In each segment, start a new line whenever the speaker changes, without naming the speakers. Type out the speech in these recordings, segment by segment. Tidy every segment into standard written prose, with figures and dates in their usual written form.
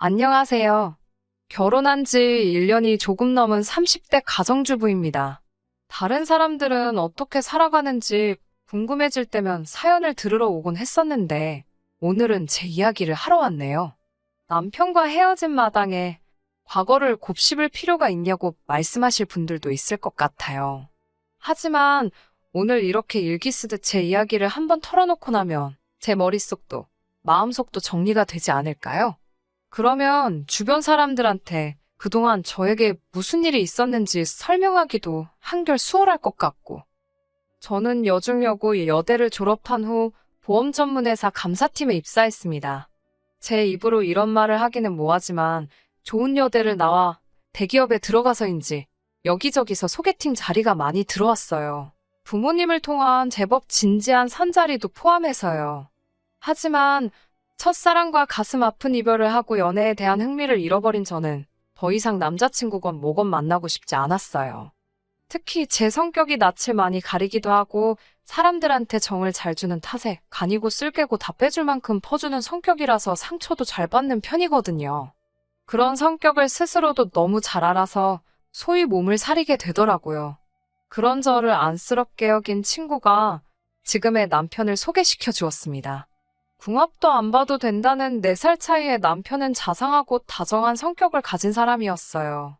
안녕하세요. 결혼한 지 1년이 조금 넘은 30대 가정주부입니다. 다른 사람들은 어떻게 살아가는지 궁금해질 때면 사연을 들으러 오곤 했었는데, 오늘은 제 이야기를 하러 왔네요. 남편과 헤어진 마당에 과거를 곱씹을 필요가 있냐고 말씀하실 분들도 있을 것 같아요. 하지만 오늘 이렇게 일기 쓰듯 제 이야기를 한번 털어놓고 나면 제 머릿속도 마음속도 정리가 되지 않을까요? 그러면 주변 사람들한테 그동안 저에게 무슨 일이 있었는지 설명하기도 한결 수월할 것 같고, 저는 여중여고 여대를 졸업한 후 보험 전문회사 감사팀에 입사했습니다. 제 입으로 이런 말을 하기는 뭐하지만 좋은 여대를 나와 대기업에 들어가서인지 여기저기서 소개팅 자리가 많이 들어왔어요. 부모님을 통한 제법 진지한 선자리도 포함해서요. 하지만 첫사랑과 가슴 아픈 이별을 하고 연애에 대한 흥미를 잃어버린 저는 더 이상 남자친구건 뭐건 만나고 싶지 않았어요. 특히 제 성격이 낯을 많이 가리기도 하고 사람들한테 정을 잘 주는 탓에 간이고 쓸개고 다 빼줄 만큼 퍼주는 성격이라서 상처도 잘 받는 편이거든요. 그런 성격을 스스로도 너무 잘 알아서 소위 몸을 사리게 되더라고요. 그런 저를 안쓰럽게 여긴 친구가 지금의 남편을 소개시켜 주었습니다. 궁합도 안 봐도 된다는 4살 차이의 남편은 자상하고 다정한 성격을 가진 사람이었어요.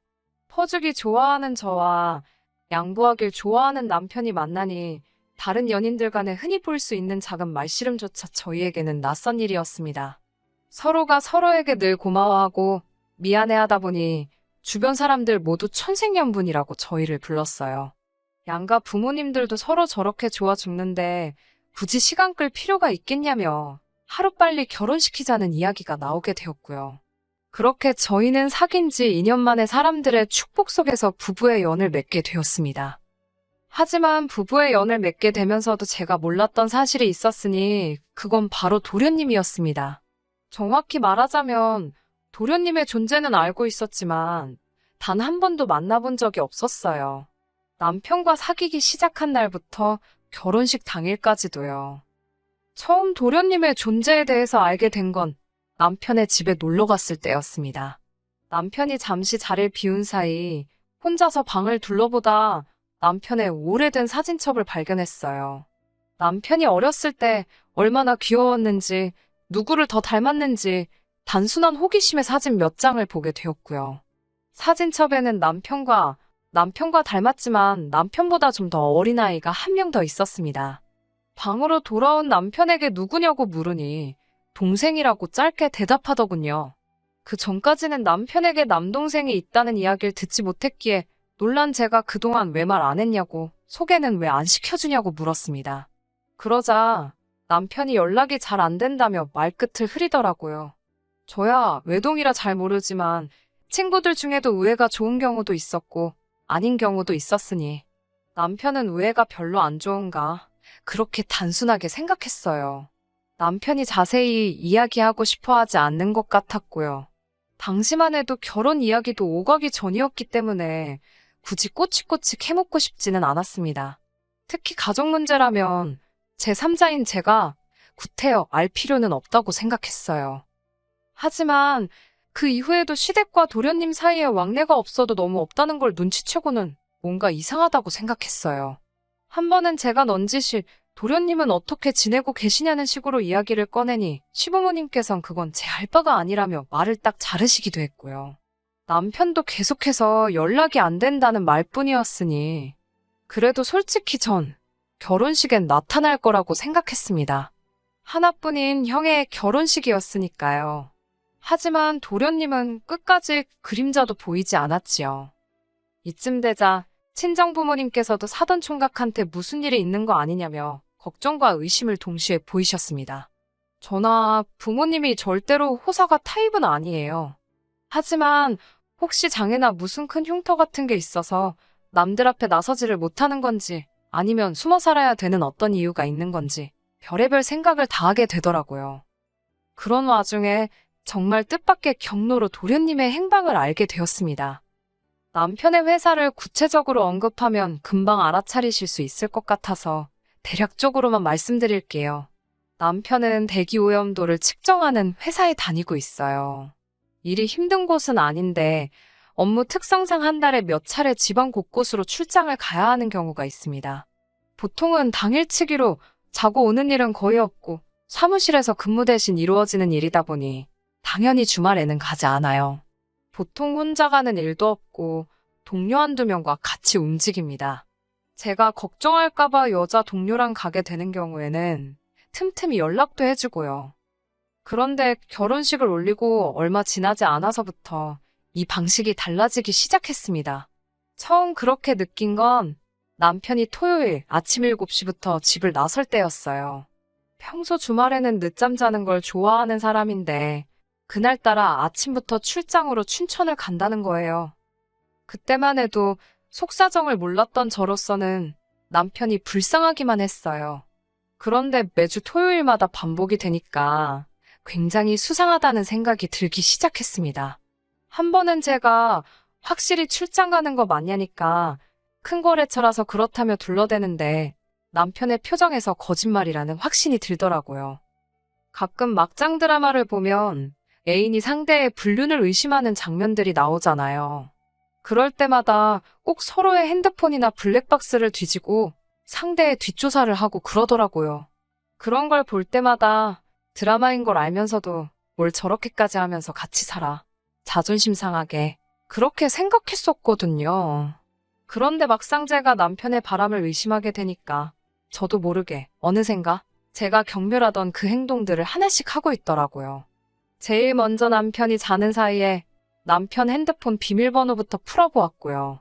퍼주기 좋아하는 저와 양보하길 좋아하는 남편이 만나니 다른 연인들 간에 흔히 볼 수 있는 작은 말씨름조차 저희에게는 낯선 일이었습니다. 서로가 서로에게 늘 고마워하고 미안해하다 보니 주변 사람들 모두 천생연분이라고 저희를 불렀어요. 양가 부모님들도 서로 저렇게 좋아 죽는데 굳이 시간 끌 필요가 있겠냐며 하루빨리 결혼시키자는 이야기가 나오게 되었고요. 그렇게 저희는 사귄 지 2년 만에 사람들의 축복 속에서 부부의 연을 맺게 되었습니다. 하지만 부부의 연을 맺게 되면서도 제가 몰랐던 사실이 있었으니 그건 바로 도련님이었습니다. 정확히 말하자면 도련님의 존재는 알고 있었지만 단 한 번도 만나본 적이 없었어요. 남편과 사귀기 시작한 날부터 결혼식 당일까지도요. 처음 도련님의 존재에 대해서 알게 된 건 남편의 집에 놀러 갔을 때였습니다. 남편이 잠시 자리를 비운 사이 혼자서 방을 둘러보다 남편의 오래된 사진첩을 발견했어요. 남편이 어렸을 때 얼마나 귀여웠는지, 누구를 더 닮았는지 단순한 호기심의 사진 몇 장을 보게 되었고요. 사진첩에는 남편과 닮았지만 남편보다 좀 더 어린 아이가 한 명 더 있었습니다. 방으로 돌아온 남편에게 누구냐고 물으니 동생이라고 짧게 대답하더군요. 그 전까지는 남편에게 남동생이 있다는 이야기를 듣지 못했기에 놀란 제가 그동안 왜 말 안 했냐고, 소개는 왜 안 시켜주냐고 물었습니다. 그러자 남편이 연락이 잘 안 된다며 말끝을 흐리더라고요. 저야 외동이라 잘 모르지만 친구들 중에도 우애가 좋은 경우도 있었고 아닌 경우도 있었으니 남편은 우애가 별로 안 좋은가, 그렇게 단순하게 생각했어요. 남편이 자세히 이야기하고 싶어 하지 않는 것 같았고요. 당시만 해도 결혼 이야기도 오가기 전이었기 때문에 굳이 꼬치꼬치 캐묻고 싶지는 않았습니다. 특히 가족 문제라면 제3자인 제가 구태여 알 필요는 없다고 생각했어요. 하지만 그 이후에도 시댁과 도련님 사이에 왕래가 없어도 너무 없다는 걸 눈치채고는 뭔가 이상하다고 생각했어요. 한 번은 제가 넌지시 도련님은 어떻게 지내고 계시냐는 식으로 이야기를 꺼내니 시부모님께선 그건 제 할 바가 아니라며 말을 딱 자르시기도 했고요. 남편도 계속해서 연락이 안 된다는 말뿐이었으니 그래도 솔직히 전 결혼식엔 나타날 거라고 생각했습니다. 하나뿐인 형의 결혼식이었으니까요. 하지만 도련님은 끝까지 그림자도 보이지 않았지요. 이쯤 되자 친정부모님께서도 사돈 총각한테 무슨 일이 있는 거 아니냐며 걱정과 의심을 동시에 보이셨습니다. 저나 부모님이 절대로 호사가 타입은 아니에요. 하지만 혹시 장애나 무슨 큰 흉터 같은 게 있어서 남들 앞에 나서지를 못하는 건지 아니면 숨어 살아야 되는 어떤 이유가 있는 건지 별의별 생각을 다 하게 되더라고요. 그런 와중에 정말 뜻밖의 경로로 도련님의 행방을 알게 되었습니다. 남편의 회사를 구체적으로 언급하면 금방 알아차리실 수 있을 것 같아서 대략적으로만 말씀드릴게요. 남편은 대기오염도를 측정하는 회사에 다니고 있어요. 일이 힘든 곳은 아닌데 업무 특성상 한 달에 몇 차례 지방 곳곳으로 출장을 가야 하는 경우가 있습니다. 보통은 당일치기로 자고 오는 일은 거의 없고 사무실에서 근무 대신 이루어지는 일이다 보니 당연히 주말에는 가지 않아요. 보통 혼자 가는 일도 없고 동료 한두 명과 같이 움직입니다. 제가 걱정할까봐 여자 동료랑 가게 되는 경우에는 틈틈이 연락도 해주고요. 그런데 결혼식을 올리고 얼마 지나지 않아서부터 이 방식이 달라지기 시작했습니다. 처음 그렇게 느낀 건 남편이 토요일 아침 7시부터 집을 나설 때였어요. 평소 주말에는 늦잠 자는 걸 좋아하는 사람인데 그날따라 아침부터 출장으로 춘천을 간다는 거예요. 그때만 해도 속사정을 몰랐던 저로서는 남편이 불쌍하기만 했어요. 그런데 매주 토요일마다 반복이 되니까 굉장히 수상하다는 생각이 들기 시작했습니다. 한 번은 제가 확실히 출장 가는 거 맞냐니까 큰 거래처라서 그렇다며 둘러대는데 남편의 표정에서 거짓말이라는 확신이 들더라고요. 가끔 막장 드라마를 보면 애인이 상대의 불륜을 의심하는 장면들이 나오잖아요. 그럴 때마다 꼭 서로의 핸드폰이나 블랙박스를 뒤지고 상대의 뒷조사를 하고 그러더라고요. 그런 걸 볼 때마다 드라마인 걸 알면서도 뭘 저렇게까지 하면서 같이 살아. 자존심 상하게 그렇게 생각했었거든요. 그런데 막상 제가 남편의 바람을 의심하게 되니까 저도 모르게 어느샌가 제가 경멸하던 그 행동들을 하나씩 하고 있더라고요. 제일 먼저 남편이 자는 사이에 남편 핸드폰 비밀번호부터 풀어보았고요.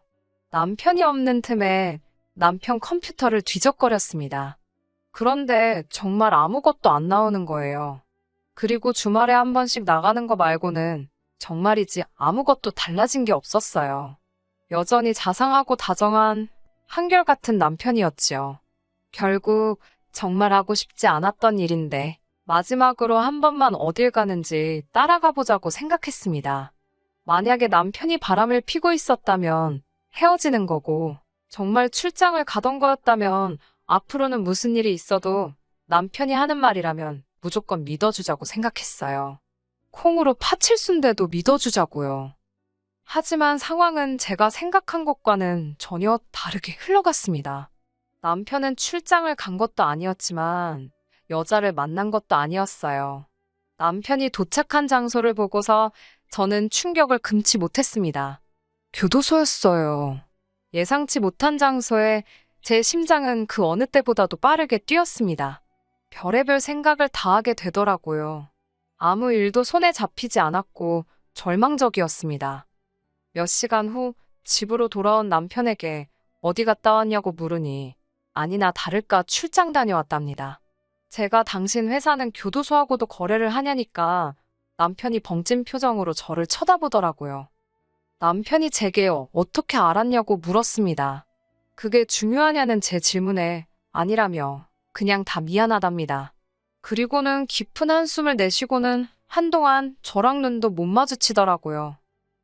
남편이 없는 틈에 남편 컴퓨터를 뒤적거렸습니다. 그런데 정말 아무것도 안 나오는 거예요. 그리고 주말에 한 번씩 나가는 거 말고는 정말이지 아무것도 달라진 게 없었어요. 여전히 자상하고 다정한 한결같은 남편이었지요. 결국 정말 하고 싶지 않았던 일인데 마지막으로 한 번만 어딜 가는지 따라가 보자고 생각했습니다. 만약에 남편이 바람을 피고 있었다면 헤어지는 거고 정말 출장을 가던 거였다면 앞으로는 무슨 일이 있어도 남편이 하는 말이라면 무조건 믿어주자고 생각했어요. 콩으로 파칠 순대도 믿어주자고요. 하지만 상황은 제가 생각한 것과는 전혀 다르게 흘러갔습니다. 남편은 출장을 간 것도 아니었지만 여자를 만난 것도 아니었어요. 남편이 도착한 장소를 보고서 저는 충격을 금치 못했습니다. 교도소였어요. 예상치 못한 장소에 제 심장은 그 어느 때보다도 빠르게 뛰었습니다. 별의별 생각을 다 하게 되더라고요. 아무 일도 손에 잡히지 않았고 절망적이었습니다. 몇 시간 후 집으로 돌아온 남편에게 어디 갔다 왔냐고 물으니 아니나 다를까 출장 다녀왔답니다. 제가 당신 회사는 교도소하고도 거래를 하냐니까 남편이 벙찐 표정으로 저를 쳐다보더라고요. 남편이 제게 어떻게 알았냐고 물었습니다. 그게 중요하냐는 제 질문에 아니라며 그냥 다 미안하답니다. 그리고는 깊은 한숨을 내쉬고는 한동안 저랑 눈도 못 마주치더라고요.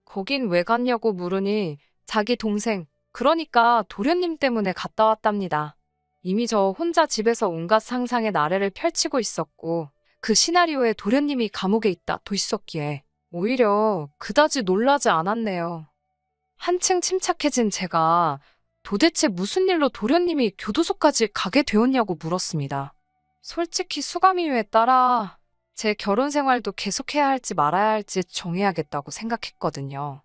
거긴 왜 갔냐고 물으니 자기 동생, 그러니까 도련님 때문에 갔다 왔답니다. 이미 저 혼자 집에서 온갖 상상의 나래를 펼치고 있었고 그 시나리오에 도련님이 감옥에 있다 도 있었기에 오히려 그다지 놀라지 않았네요. 한층 침착해진 제가 도대체 무슨 일로 도련님이 교도소까지 가게 되었냐고 물었습니다. 솔직히 수감 이유에 따라 제 결혼 생활도 계속해야 할지 말아야 할지 정해야겠다고 생각했거든요.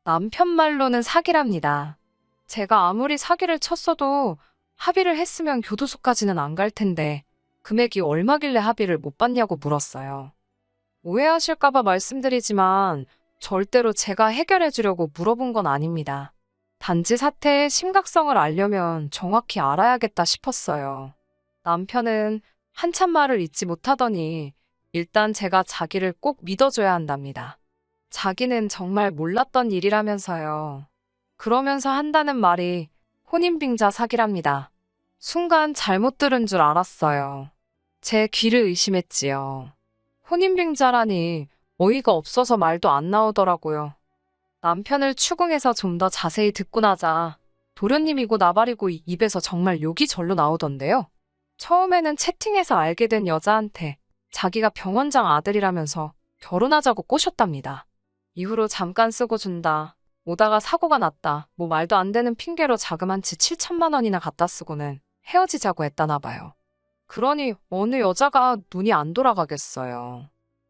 남편 말로는 사기랍니다. 제가 아무리 사기를 쳤어도 합의를 했으면 교도소까지는 안 갈 텐데 금액이 얼마길래 합의를 못 받냐고 물었어요. 오해하실까봐 말씀드리지만 절대로 제가 해결해 주려고 물어본 건 아닙니다. 단지 사태의 심각성을 알려면 정확히 알아야겠다 싶었어요. 남편은 한참 말을 잇지 못하더니 일단 제가 자기를 꼭 믿어줘야 한답니다. 자기는 정말 몰랐던 일이라면서요. 그러면서 한다는 말이 혼인빙자 사기랍니다. 순간 잘못 들은 줄 알았어요. 제 귀를 의심했지요. 혼인빙자라니 어이가 없어서 말도 안 나오더라고요. 남편을 추궁해서 좀 더 자세히 듣고 나자 도련님이고 나발이고 입에서 정말 욕이 절로 나오던데요. 처음에는 채팅에서 알게 된 여자한테 자기가 병원장 아들이라면서 결혼하자고 꼬셨답니다. 이후로 잠깐 쓰고 준다. 오다가 사고가 났다. 뭐 말도 안 되는 핑계로 자그만치 7천만 원이나 갖다 쓰고는 헤어지자고 했다나 봐요. 그러니 어느 여자가 눈이 안 돌아가겠어요.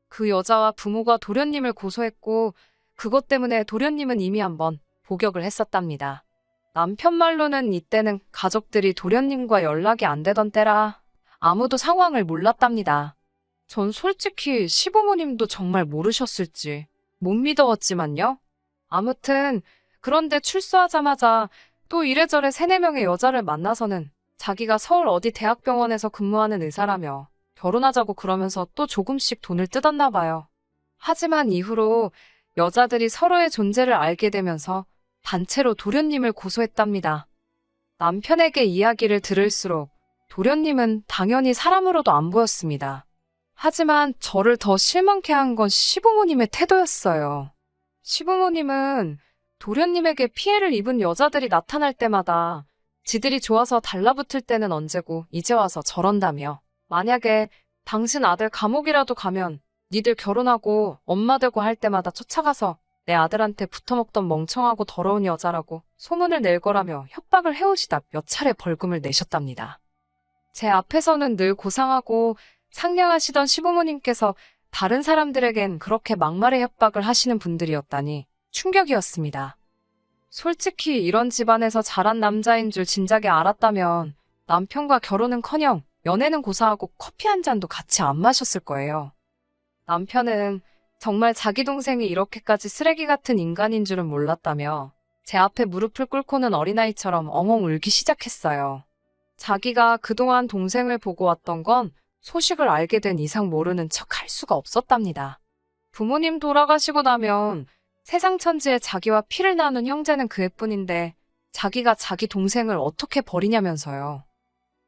그 여자와 부모가 도련님을 고소했고 그것 때문에 도련님은 이미 한번 복역을 했었답니다. 남편 말로는 이때는 가족들이 도련님과 연락이 안 되던 때라 아무도 상황을 몰랐답니다. 전 솔직히 시부모님도 정말 모르셨을지 못 믿어왔지만요. 아무튼 그런데 출소하자마자 또 이래저래 3-4명의 여자를 만나서는 자기가 서울 어디 대학병원에서 근무하는 의사라며 결혼하자고 그러면서 또 조금씩 돈을 뜯었나 봐요. 하지만 이후로 여자들이 서로의 존재를 알게 되면서 단체로 도련님을 고소했답니다. 남편에게 이야기를 들을수록 도련님은 당연히 사람으로도 안 보였습니다. 하지만 저를 더 실망케 한 건 시부모님의 태도였어요. 시부모님은 도련님에게 피해를 입은 여자들이 나타날 때마다 지들이 좋아서 달라붙을 때는 언제고 이제 와서 저런다며 만약에 당신 아들 감옥이라도 가면 니들 결혼하고 엄마 되고 할 때마다 쫓아가서 내 아들한테 붙어먹던 멍청하고 더러운 여자라고 소문을 낼 거라며 협박을 해오시다 몇 차례 벌금을 내셨답니다. 제 앞에서는 늘 고상하고 상냥하시던 시부모님께서 다른 사람들에겐 그렇게 막말의 협박을 하시는 분들이었다니 충격이었습니다. 솔직히 이런 집안에서 자란 남자인 줄 진작에 알았다면 남편과 결혼은커녕 연애는 고사하고 커피 한 잔도 같이 안 마셨을 거예요. 남편은 정말 자기 동생이 이렇게까지 쓰레기 같은 인간인 줄은 몰랐다며 제 앞에 무릎을 꿇고는 어린아이처럼 엉엉 울기 시작했어요. 자기가 그동안 동생을 보고 왔던 건 소식을 알게 된 이상 모르는 척 할 수가 없었답니다. 부모님 돌아가시고 나면 세상 천지에 자기와 피를 나눈 형제는 그 애뿐인데 자기가 자기 동생을 어떻게 버리냐면서요.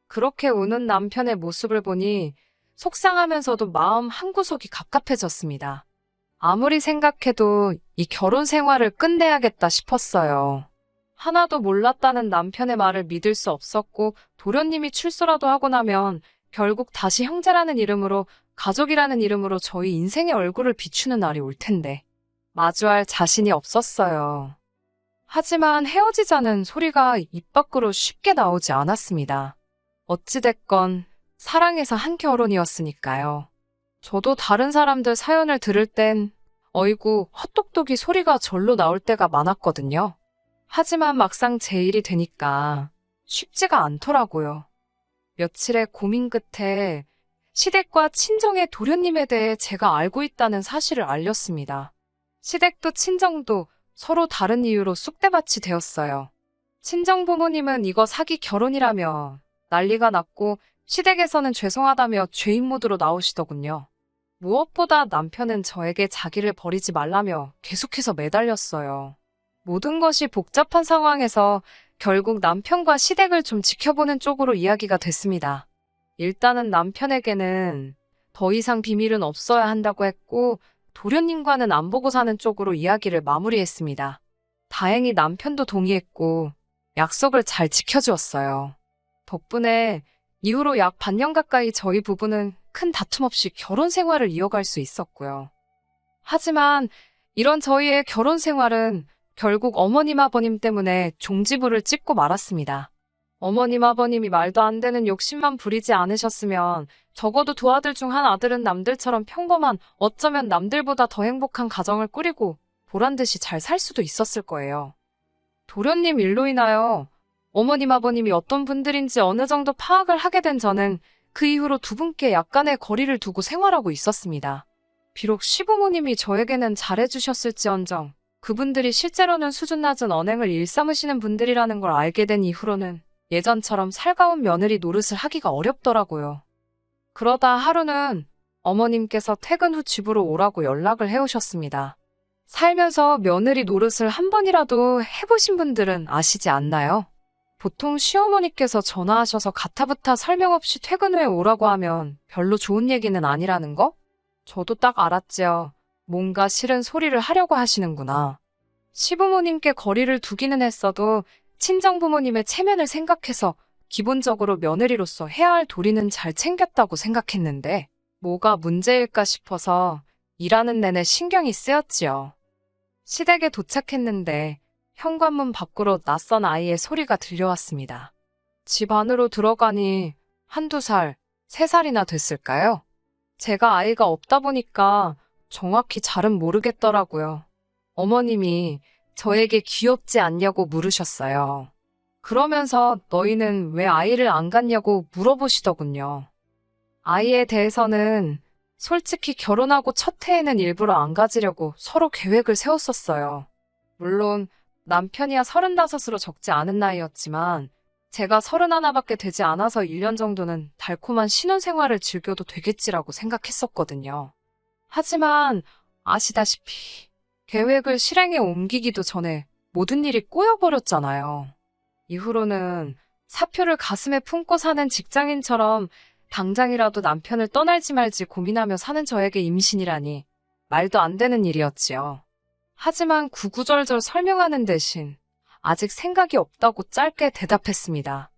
그렇게 우는 남편의 모습을 보니 속상하면서도 마음 한구석이 갑갑해졌습니다. 아무리 생각해도 이 결혼 생활을 끝내야겠다 싶었어요. 하나도 몰랐다는 남편의 말을 믿을 수 없었고 도련님이 출소라도 하고 나면 결국 다시 형제라는 이름으로 가족이라는 이름으로 저희 인생의 얼굴을 비추는 날이 올 텐데 마주할 자신이 없었어요. 하지만 헤어지자는 소리가 입 밖으로 쉽게 나오지 않았습니다. 어찌됐건 사랑해서 한 결혼이었으니까요. 저도 다른 사람들 사연을 들을 땐 어이구 헛똑똑이 소리가 절로 나올 때가 많았거든요. 하지만 막상 제 일이 되니까 쉽지가 않더라고요. 며칠의 고민 끝에 시댁과 친정의 도련님에 대해 제가 알고 있다는 사실을 알렸습니다. 시댁도 친정도 서로 다른 이유로 쑥대밭이 되었어요. 친정 부모님은 이거 사기 결혼이라며 난리가 났고 시댁에서는 죄송하다며 죄인 모드로 나오시더군요. 무엇보다 남편은 저에게 자기를 버리지 말라며 계속해서 매달렸어요. 모든 것이 복잡한 상황에서 결국 남편과 시댁을 좀 지켜보는 쪽으로 이야기가 됐습니다. 일단은 남편에게는 더 이상 비밀은 없어야 한다고 했고 도련님과는 안 보고 사는 쪽으로 이야기를 마무리했습니다. 다행히 남편도 동의했고 약속을 잘 지켜주었어요. 덕분에 이후로 약 반년 가까이 저희 부부는 큰 다툼 없이 결혼 생활을 이어갈 수 있었고요. 하지만 이런 저희의 결혼 생활은 결국 어머님 아버님 때문에 종지부를 찍고 말았습니다. 어머님 아버님이 말도 안 되는 욕심만 부리지 않으셨으면 적어도 두 아들 중 한 아들은 남들처럼 평범한 어쩌면 남들보다 더 행복한 가정을 꾸리고 보란듯이 잘 살 수도 있었을 거예요. 도련님 일로 인하여 어머님 아버님이 어떤 분들인지 어느 정도 파악을 하게 된 저는 그 이후로 두 분께 약간의 거리를 두고 생활하고 있었습니다. 비록 시부모님이 저에게는 잘해주셨을지언정 그분들이 실제로는 수준 낮은 언행을 일삼으시는 분들이라는 걸 알게 된 이후로는 예전처럼 살가운 며느리 노릇을 하기가 어렵더라고요. 그러다 하루는 어머님께서 퇴근 후 집으로 오라고 연락을 해오셨습니다. 살면서 며느리 노릇을 한 번이라도 해보신 분들은 아시지 않나요? 보통 시어머니께서 전화하셔서 가타부타 설명 없이 퇴근 후에 오라고 하면 별로 좋은 얘기는 아니라는 거? 저도 딱 알았지요. 뭔가 싫은 소리를 하려고 하시는구나. 시부모님께 거리를 두기는 했어도 친정부모님의 체면을 생각해서 기본적으로 며느리로서 해야 할 도리는 잘 챙겼다고 생각했는데 뭐가 문제일까 싶어서 일하는 내내 신경이 쓰였지요. 시댁에 도착했는데 현관문 밖으로 낯선 아이의 소리가 들려왔습니다. 집 안으로 들어가니 한두 살, 3살이나 됐을까요? 제가 아이가 없다 보니까 정확히 잘은 모르겠더라고요. 어머님이 저에게 귀엽지 않냐고 물으셨어요. 그러면서 너희는 왜 아이를 안 갖냐고 물어보시더군요. 아이에 대해서는 솔직히 결혼하고 첫 해에는 일부러 안 가지려고 서로 계획을 세웠었어요. 물론 남편이야 35으로 적지 않은 나이였지만 제가 31밖에 되지 않아서 1년 정도는 달콤한 신혼생활을 즐겨도 되겠지라고 생각했었거든요. 하지만 아시다시피 계획을 실행에 옮기기도 전에 모든 일이 꼬여버렸잖아요. 이후로는 사표를 가슴에 품고 사는 직장인처럼 당장이라도 남편을 떠날지 말지 고민하며 사는 저에게 임신이라니 말도 안 되는 일이었지요. 하지만 구구절절 설명하는 대신 아직 생각이 없다고 짧게 대답했습니다.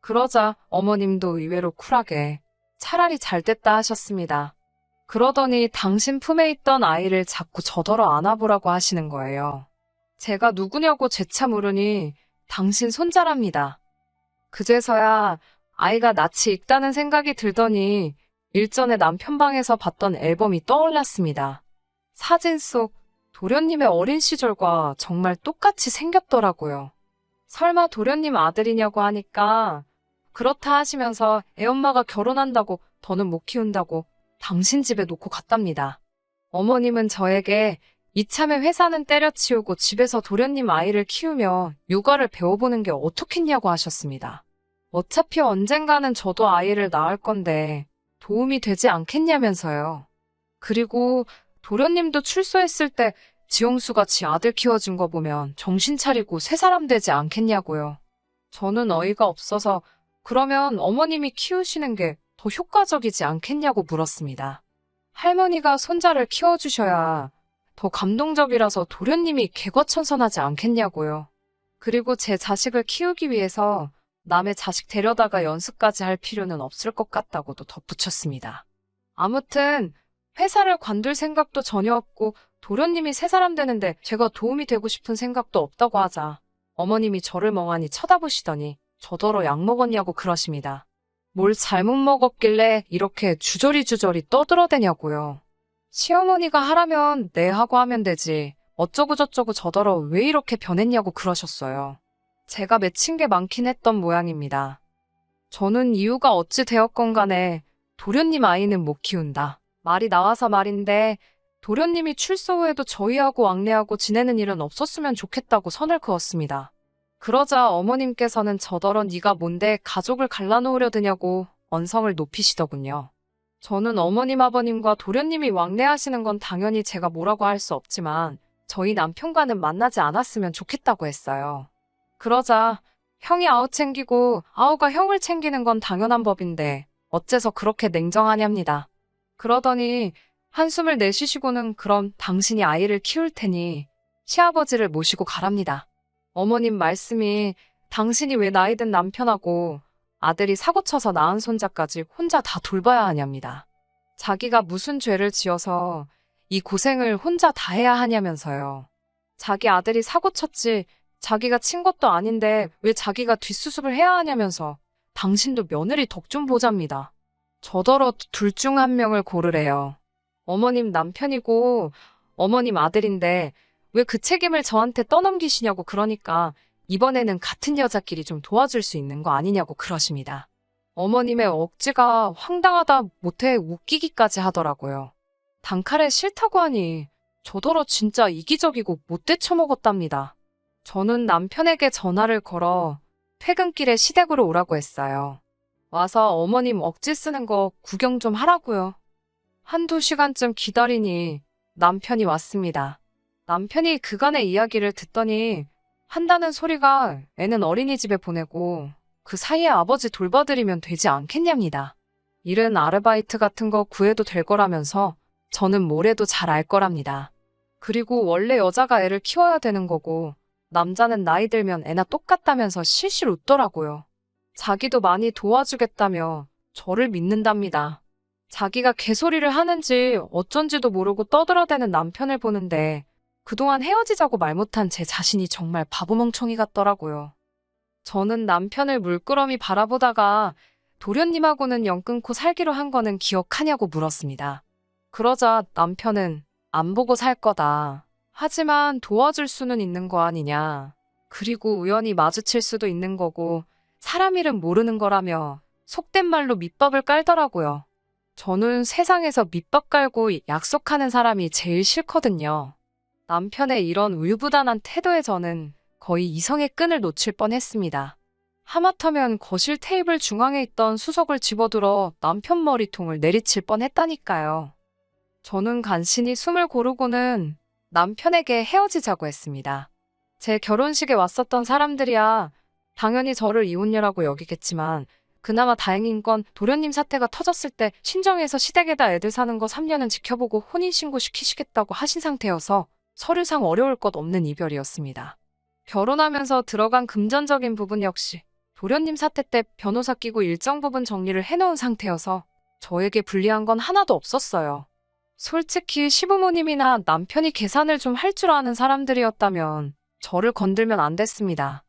그러자 어머님도 의외로 쿨하게 차라리 잘 됐다 하셨습니다. 그러더니 당신 품에 있던 아이를 자꾸 저더러 안아보라고 하시는 거예요. 제가 누구냐고 재차 물으니 당신 손자랍니다. 그제서야 아이가 낯이 익다는 생각이 들더니 일전에 남편 방에서 봤던 앨범이 떠올랐습니다. 사진 속 도련님의 어린 시절과 정말 똑같이 생겼더라고요. 설마 도련님 아들이냐고 하니까 그렇다 하시면서 애엄마가 결혼한다고 더는 못 키운다고 당신 집에 놓고 갔답니다. 어머님은 저에게 이참에 회사는 때려치우고 집에서 도련님 아이를 키우며 육아를 배워보는 게 어떻겠냐고 하셨습니다. 어차피 언젠가는 저도 아이를 낳을 건데 도움이 되지 않겠냐면서요. 그리고 도련님도 출소했을 때 지용수가 지 아들 키워준 거 보면 정신 차리고 새 사람 되지 않겠냐고요. 저는 어이가 없어서 그러면 어머님이 키우시는 게 더 효과적이지 않겠냐고 물었습니다. 할머니가 손자를 키워주셔야 더 감동적이라서 도련님이 개과천선하지 않겠냐고요. 그리고 제 자식을 키우기 위해서 남의 자식 데려다가 연수까지 할 필요는 없을 것 같다고도 덧붙였습니다. 아무튼 회사를 관둘 생각도 전혀 없고 도련님이 새 사람 되는데 제가 도움이 되고 싶은 생각도 없다고 하자 어머님이 저를 멍하니 쳐다보시더니 저더러 약 먹었냐고 그러십니다. 뭘 잘못 먹었길래 이렇게 주저리주저리 떠들어대냐고요. 시어머니가 하라면 네 하고 하면 되지 어쩌고저쩌고 저더러 왜 이렇게 변했냐고 그러셨어요. 제가 맺힌 게 많긴 했던 모양입니다. 저는 이유가 어찌 되었건 간에 도련님 아이는 못 키운다. 말이 나와서 말인데 도련님이 출소 후에도 저희하고 왕래하고 지내는 일은 없었으면 좋겠다고 선을 그었습니다. 그러자 어머님께서는 저더러 네가 뭔데 가족을 갈라놓으려 드냐고 언성을 높이시더군요. 저는 어머님 아버님과 도련님이 왕래하시는 건 당연히 제가 뭐라고 할 수 없지만 저희 남편과는 만나지 않았으면 좋겠다고 했어요. 그러자 형이 아우 챙기고 아우가 형을 챙기는 건 당연한 법인데 어째서 그렇게 냉정하냐입니다. 그러더니 한숨을 내쉬시고는 그럼 당신이 아이를 키울 테니 시아버지를 모시고 가랍니다. 어머님 말씀이 당신이 왜 나이든 남편하고 아들이 사고쳐서 낳은 손자까지 혼자 다 돌봐야 하냐입니다. 자기가 무슨 죄를 지어서 이 고생을 혼자 다 해야 하냐면서요. 자기 아들이 사고쳤지 자기가 친 것도 아닌데 왜 자기가 뒷수습을 해야 하냐면서 당신도 며느리 덕 좀 보잡니다. 저더러 둘 중 한 명을 고르래요. 어머님 남편이고 어머님 아들인데 왜 그 책임을 저한테 떠넘기시냐고 그러니까 이번에는 같은 여자끼리 좀 도와줄 수 있는 거 아니냐고 그러십니다. 어머님의 억지가 황당하다 못해 웃기기까지 하더라고요. 단칼에 싫다고 하니 저더러 진짜 이기적이고 못돼 처먹었답니다. 저는 남편에게 전화를 걸어 퇴근길에 시댁으로 오라고 했어요. 와서 어머님 억지 쓰는 거 구경 좀 하라고요. 한두 시간쯤 기다리니 남편이 왔습니다. 남편이 그간의 이야기를 듣더니 한다는 소리가 애는 어린이집에 보내고 그 사이에 아버지 돌봐드리면 되지 않겠냐입니다. 일은 아르바이트 같은 거 구해도 될 거라면서 저는 뭐래도 잘 알 거랍니다. 그리고 원래 여자가 애를 키워야 되는 거고 남자는 나이 들면 애나 똑같다면서 실실 웃더라고요. 자기도 많이 도와주겠다며 저를 믿는답니다. 자기가 개소리를 하는지 어쩐지도 모르고 떠들어대는 남편을 보는데 그동안 헤어지자고 말 못한 제 자신이 정말 바보멍청이 같더라고요. 저는 남편을 물끄러미 바라보다가 도련님하고는 연 끊고 살기로 한 거는 기억하냐고 물었습니다. 그러자 남편은 안 보고 살 거다. 하지만 도와줄 수는 있는 거 아니냐. 그리고 우연히 마주칠 수도 있는 거고 사람 일은 모르는 거라며 속된 말로 밑밥을 깔더라고요. 저는 세상에서 밑밥 깔고 약속하는 사람이 제일 싫거든요. 남편의 이런 우유부단한 태도에 저는 거의 이성의 끈을 놓칠 뻔했습니다. 하마터면 거실 테이블 중앙에 있던 수석을 집어들어 남편 머리통을 내리칠 뻔했다니까요. 저는 간신히 숨을 고르고는 남편에게 헤어지자고 했습니다. 제 결혼식에 왔었던 사람들이야 당연히 저를 이혼녀라고 여기겠지만 그나마 다행인 건 도련님 사태가 터졌을 때 친정에서 시댁에다 애들 사는 거 3년은 지켜보고 혼인신고 시키시겠다고 하신 상태여서 서류상 어려울 것 없는 이별이었습니다. 결혼하면서 들어간 금전적인 부분 역시 도련님 사태 때 변호사 끼고 일정 부분 정리를 해놓은 상태여서 저에게 불리한 건 하나도 없었어요. 솔직히 시부모님이나 남편이 계산을 좀 할 줄 아는 사람들이었다면 저를 건들면 안 됐습니다.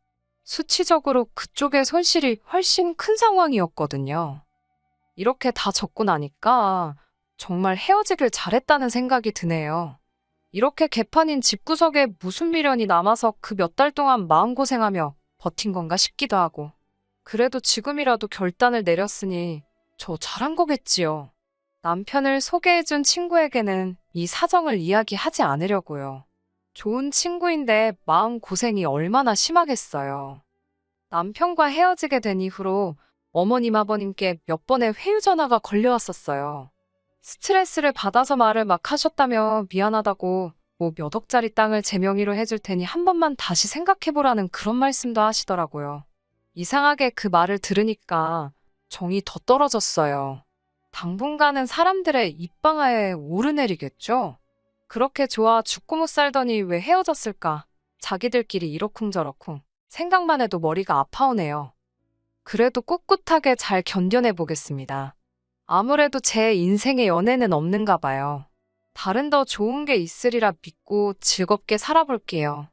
수치적으로 그쪽의 손실이 훨씬 큰 상황이었거든요. 이렇게 다 적고 나니까 정말 헤어지길 잘했다는 생각이 드네요. 이렇게 개판인 집구석에 무슨 미련이 남아서 그 몇 달 동안 마음고생하며 버틴 건가 싶기도 하고. 그래도 지금이라도 결단을 내렸으니 저 잘한 거겠지요. 남편을 소개해준 친구에게는 이 사정을 이야기하지 않으려고요. 좋은 친구인데 마음고생이 얼마나 심하겠어요. 남편과 헤어지게 된 이후로 어머님 아버님께 몇 번의 회유 전화가 걸려왔었어요. 스트레스를 받아서 말을 막 하셨다며 미안하다고 뭐 몇 억짜리 땅을 제 명의로 해줄 테니 한 번만 다시 생각해보라는 그런 말씀도 하시더라고요. 이상하게 그 말을 들으니까 정이 더 떨어졌어요. 당분간은 사람들의 입방아에 오르내리겠죠? 그렇게 좋아 죽고 못 살더니 왜 헤어졌을까? 자기들끼리 이러쿵저러쿵. 생각만 해도 머리가 아파오네요. 그래도 꿋꿋하게 잘 견뎌내 보겠습니다. 아무래도 제 인생에 연애는 없는가 봐요. 다른 더 좋은 게 있으리라 믿고 즐겁게 살아볼게요.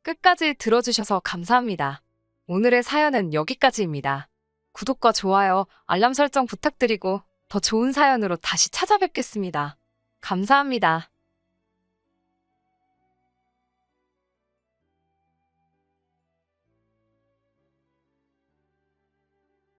끝까지 들어주셔서 감사합니다. 오늘의 사연은 여기까지입니다. 구독과 좋아요, 알람 설정 부탁드리고 더 좋은 사연으로 다시 찾아뵙겠습니다. 감사합니다.